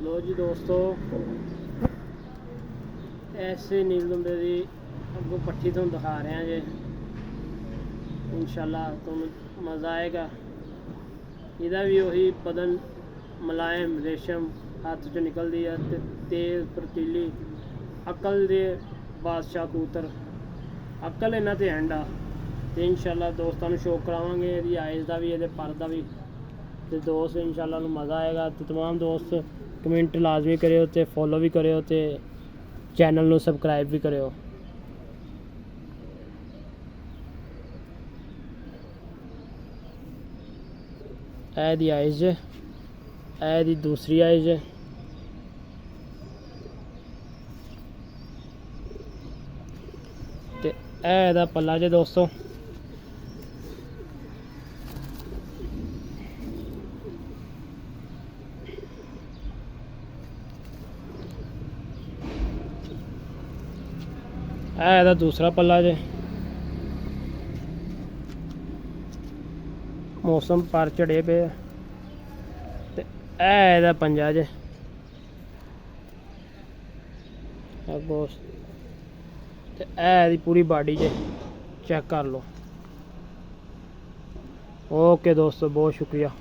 लो जी दोस्तों, ऐसे नील दुंबे की अगों पट्ठी तुहानूं दिखा रहे हैं जे। इंशाल्लाह तुहानूं मज़ा आएगा। इहदा भी उही बदन मुलायम रेशम हत्थ चों निकलदी है ते तेज़ फुर्तीली अकल दे बादशाह कबूतर। अकल इन्हां ते एंड आ ते इंशाल्लाह दोस्तां नूं शौक करावांगे इहदी आइज़ दा भी इहदे पर दा भी। तो दोस्त इंशाल्लाह मज़ा आएगा। तो तमाम दोस्त कमेंट लाजमी करियो ते फॉलो भी करियो ते चैनल नूं सबसक्राइब भी करियो। ऐ दी आइज़ ऐ दी दूसरी आइज़ ते ऐ दा पल्ला जे दोस्तों। एह्दा दूसरा पल्ला जे। मौसम पर झड़े पे ते एह्दा पंजा जे। ते एह्दी पूरी बॉडी जे चेक कर लो। ओके दोस्तों, बहुत शुक्रिया।